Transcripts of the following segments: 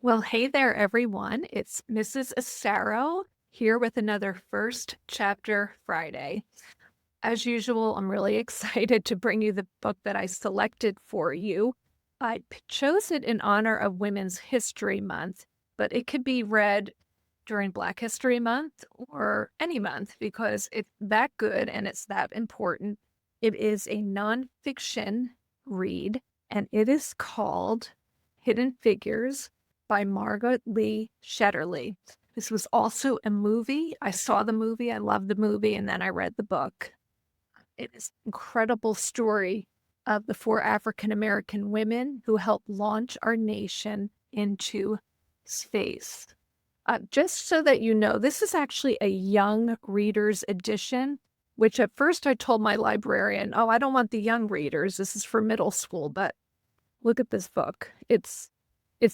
Well, hey there, everyone. It's Mrs. Asaro here with another First Chapter Friday. As usual, I'm really excited to bring you the book that I selected for you. I chose it in honor of Women's History Month, but it could be read during Black History Month or any month because it's that good and it's that important. It is a nonfiction read, and it is called Hidden Figures by Margot Lee Shetterly. This was also a movie. I saw the movie, I loved the movie, and then I read the book. It is an incredible story of the four African American women who helped launch our nation into space. Just so that you know, this is actually a young reader's edition, which at first I told my librarian, oh, I don't want the young readers. This is for middle school. But look at this book. It's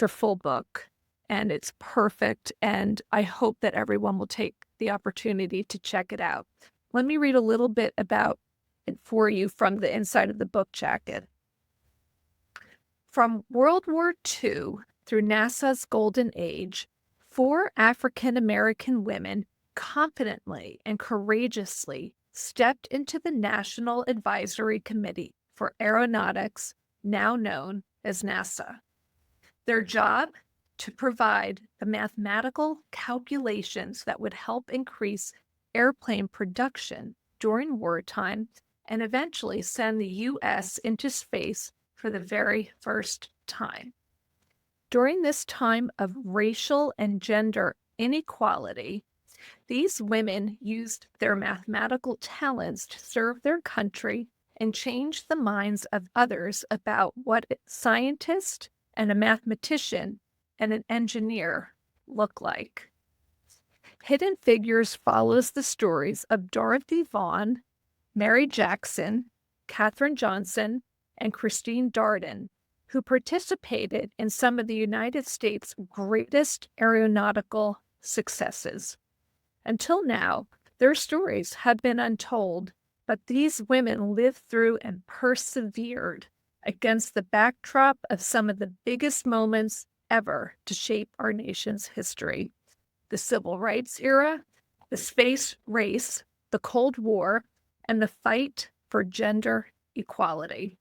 a full book and it's perfect. And I hope that everyone will take the opportunity to check it out. Let me read a little bit about it for you from the inside of the book jacket. From World War II through NASA's golden age, four African American women confidently and courageously stepped into the National Advisory Committee for Aeronautics, now known as NASA. Their job? To provide the mathematical calculations that would help increase airplane production during wartime and eventually send the U.S. into space for the very first time. During this time of racial and gender inequality, these women used their mathematical talents to serve their country and change the minds of others about what a scientist and a mathematician and an engineer look like. Hidden Figures follows the stories of Dorothy Vaughan, Mary Jackson, Katherine Johnson, and Christine Darden, who participated in some of the United States' greatest aeronautical successes. Until now, their stories have been untold, but these women lived through and persevered against the backdrop of some of the biggest moments ever to shape our nation's history. The Civil Rights era, the space race, the Cold War, and the fight for gender equality.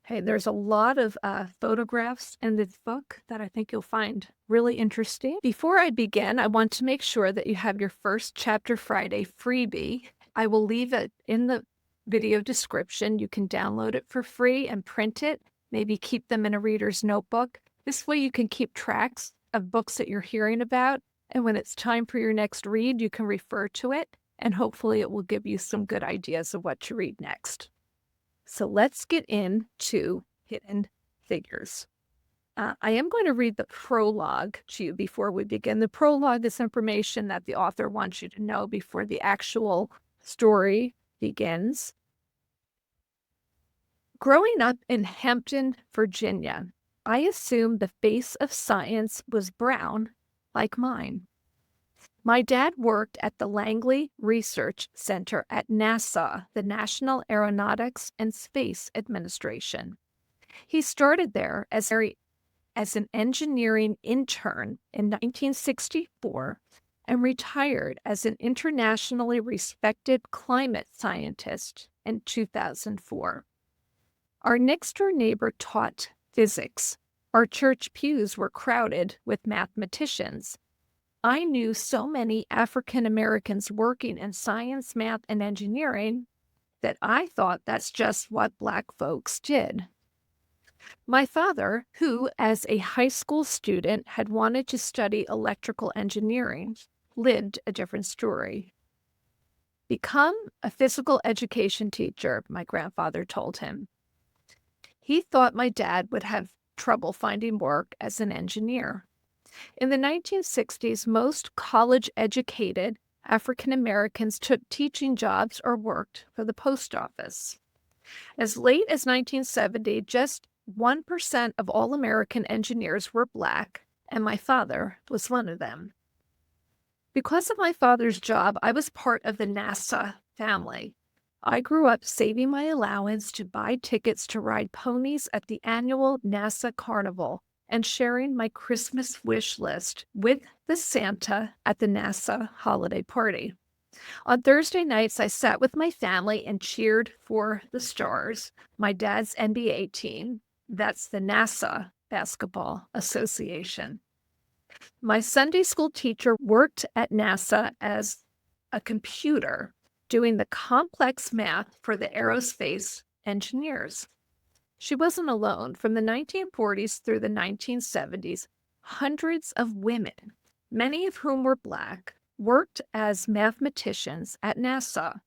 Hey, there's a lot of photographs in this book that I think you'll find really interesting. Before I begin, I want to make sure that you have your First Chapter Friday freebie. I will leave it in the video description. You can download it for free and print it, maybe keep them in a reader's notebook. This way you can keep tracks of books that you're hearing about, and when it's time for your next read, you can refer to it, and hopefully it will give you some good ideas of what to read next. So let's get into Hidden Figures. I am going to read the prologue to you before we begin. The prologue is information that the author wants you to know before the actual story begins. Growing up in Hampton, Virginia, I assumed the face of science was brown, like mine. My dad worked at the Langley Research Center at NASA, the National Aeronautics and Space Administration. He started there as an engineering intern in 1964 and retired as an internationally respected climate scientist in 2004. Our next-door neighbor taught physics. Our church pews were crowded with mathematicians. I knew so many African Americans working in science, math, and engineering that I thought that's just what Black folks did. My father, who as a high school student had wanted to study electrical engineering, lived a different story. Become a physical education teacher, my grandfather told him. He thought my dad would have trouble finding work as an engineer. In the 1960s, most college-educated African Americans took teaching jobs or worked for the post office. As late as 1970, just 1% of all American engineers were Black, and my father was one of them. Because of my father's job, I was part of the NASA family. I grew up saving my allowance to buy tickets to ride ponies at the annual NASA Carnival and sharing my Christmas wish list with the Santa at the NASA holiday party. On Thursday nights, I sat with my family and cheered for the Stars, my dad's NBA team. That's the NASA Basketball Association. My Sunday school teacher worked at NASA as a computer, doing the complex math for the aerospace engineers. She wasn't alone. From the 1940s through the 1970s, hundreds of women, many of whom were Black, worked as mathematicians at NASA.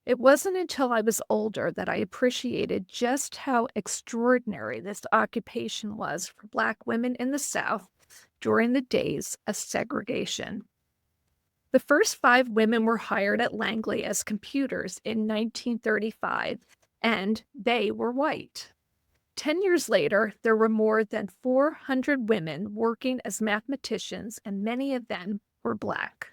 It wasn't until I was older that I appreciated just how extraordinary this occupation was for Black women in the South during the days of segregation. The first 5 women were hired at Langley as computers in 1935, and they were white. 10 years later, there were more than 400 women working as mathematicians, and many of them were Black.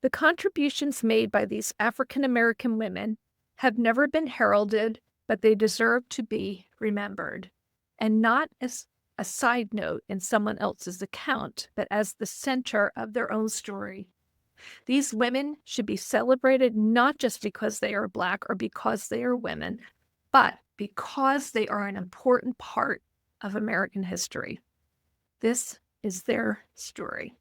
The contributions made by these African American women have never been heralded, but they deserve to be remembered, and not as a side note in someone else's account, but as the center of their own story. These women should be celebrated not just because they are Black or because they are women, but because they are an important part of American history. This is their story.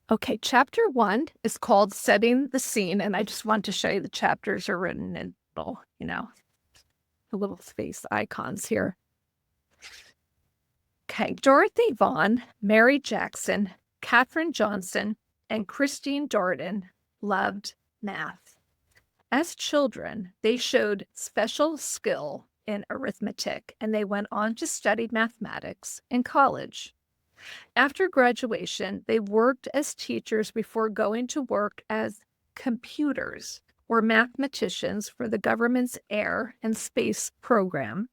Okay, chapter 1 is called Setting the Scene, and I just want to show you the chapters are written in little space icons here. Okay, Dorothy Vaughan, Mary Jackson, Katherine Johnson, and Christine Darden loved math. As children, they showed special skill in arithmetic, and they went on to study mathematics in college. After graduation, they worked as teachers before going to work as computers or mathematicians for the government's Air and Space program.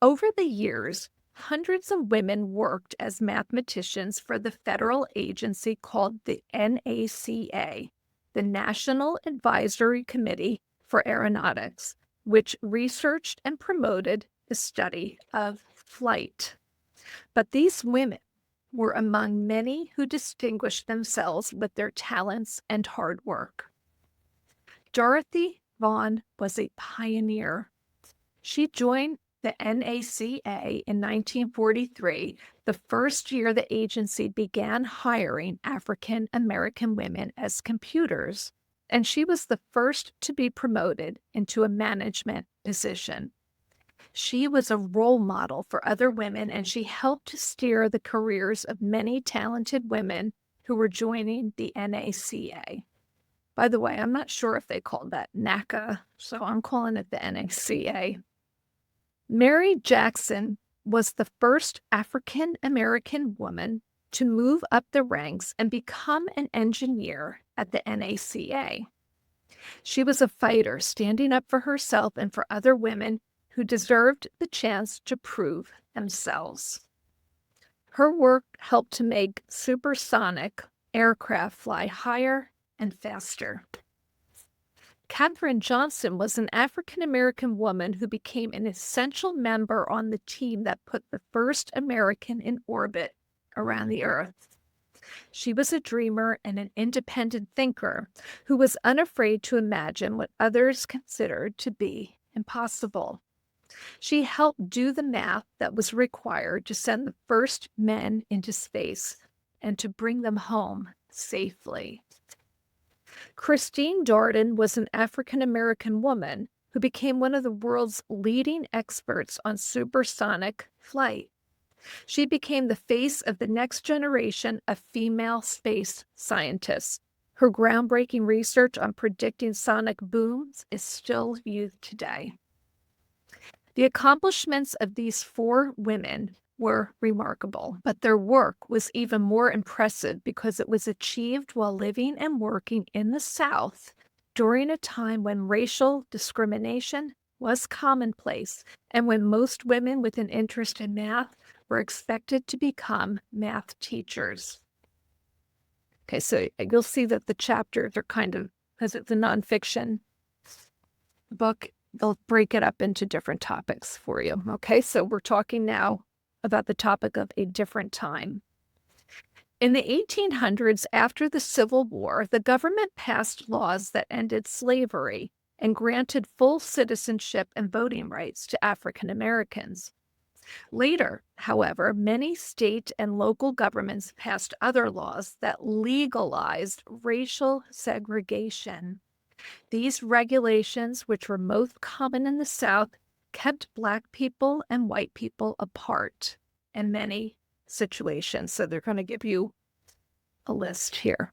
Over the years, hundreds of women worked as mathematicians for the federal agency called the NACA, the National Advisory Committee for Aeronautics, which researched and promoted the study of flight. But these women were among many who distinguished themselves with their talents and hard work. Dorothy Vaughan was a pioneer. She joined the NACA in 1943, the first year the agency began hiring African American women as computers, and she was the first to be promoted into a management position. She was a role model for other women, and she helped to steer the careers of many talented women who were joining the NACA. By the way, I'm not sure if they called that NACA, so I'm calling it the NACA. Mary Jackson was the first African American woman to move up the ranks and become an engineer at the NACA. She was a fighter, standing up for herself and for other women who deserved the chance to prove themselves. Her work helped to make supersonic aircraft fly higher and faster. Katherine Johnson was an African-American woman who became an essential member on the team that put the first American in orbit around the Earth. She was a dreamer and an independent thinker who was unafraid to imagine what others considered to be impossible. She helped do the math that was required to send the first men into space and to bring them home safely. Christine Darden was an African-American woman who became one of the world's leading experts on supersonic flight. She became the face of the next generation of female space scientists. Her groundbreaking research on predicting sonic booms is still used today. The accomplishments of these 4 women were remarkable, but their work was even more impressive because it was achieved while living and working in the South during a time when racial discrimination was commonplace and when most women with an interest in math were expected to become math teachers. Okay, so you'll see that the chapters are kind of, because it's a nonfiction book, they'll break it up into different topics for you. Okay, so we're talking now about the topic of a different time. In the 1800s, after the Civil War, the government passed laws that ended slavery and granted full citizenship and voting rights to African Americans. Later, however, many state and local governments passed other laws that legalized racial segregation. These regulations, which were most common in the South, kept Black people and white people apart in many situations. So they're going to give you a list here.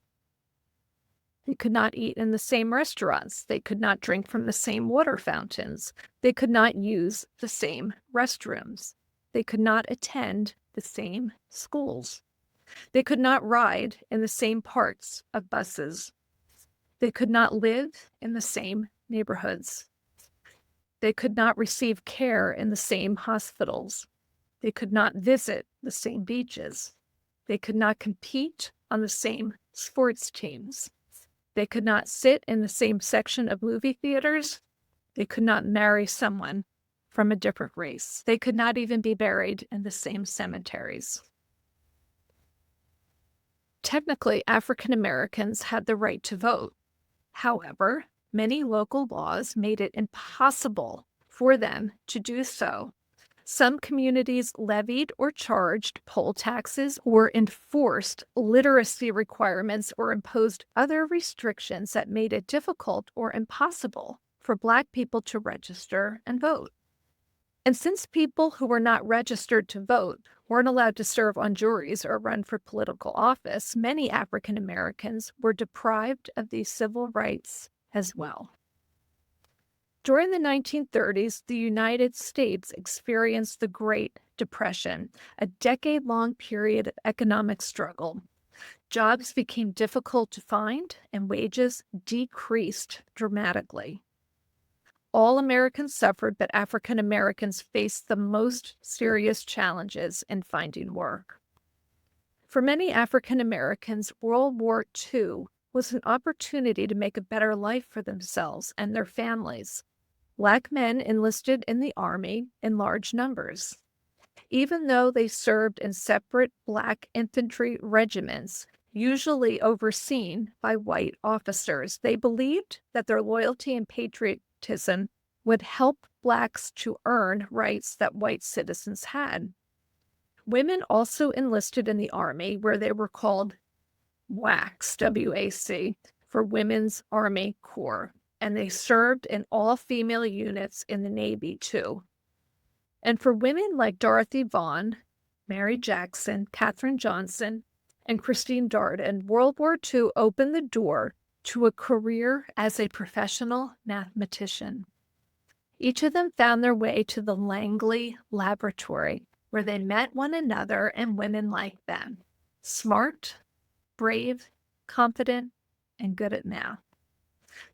They could not eat in the same restaurants. They could not drink from the same water fountains. They could not use the same restrooms. They could not attend the same schools. They could not ride in the same parts of buses. They could not live in the same neighborhoods. They could not receive care in the same hospitals. They could not visit the same beaches. They could not compete on the same sports teams. They could not sit in the same section of movie theaters. They could not marry someone from a different race. They could not even be buried in the same cemeteries. Technically, African Americans had the right to vote. However, many local laws made it impossible for them to do so. Some communities levied or charged poll taxes or enforced literacy requirements or imposed other restrictions that made it difficult or impossible for Black people to register and vote. And since people who were not registered to vote weren't allowed to serve on juries or run for political office, many African Americans were deprived of these civil rights as well. During the 1930s, the United States experienced the Great Depression, a decade-long period of economic struggle. Jobs became difficult to find, and wages decreased dramatically. All Americans suffered, but African Americans faced the most serious challenges in finding work. For many African Americans, World War II was an opportunity to make a better life for themselves and their families. Black men enlisted in the Army in large numbers. Even though they served in separate Black infantry regiments, usually overseen by white officers, they believed that their loyalty and patriotism would help Blacks to earn rights that white citizens had. Women also enlisted in the Army, where they were called WACs, W-A-C, for Women's Army Corps, and they served in all-female units in the Navy, too. And for women like Dorothy Vaughan, Mary Jackson, Katherine Johnson, and Christine Darden, World War II opened the door to a career as a professional mathematician. Each of them found their way to the Langley Laboratory, where they met one another and women like them, smart, brave, confident, and good at math.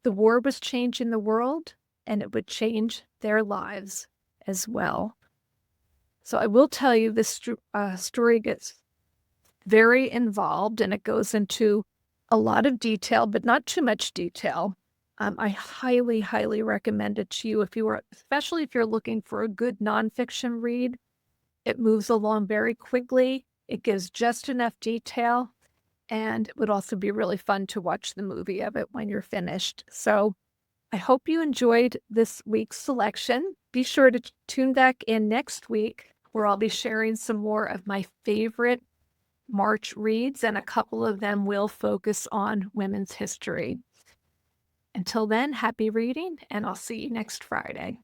The war was changing the world, and it would change their lives as well. So I will tell you, this story gets very involved, and it goes into a lot of detail, but not too much detail. I highly, highly recommend it to you especially if you're looking for a good nonfiction read. It moves along very quickly. It gives just enough detail. And it would also be really fun to watch the movie of it when you're finished. So I hope you enjoyed this week's selection. Be sure to tune back in next week, where I'll be sharing some more of my favorite March reads, and a couple of them will focus on women's history. Until then, happy reading, and I'll see you next Friday.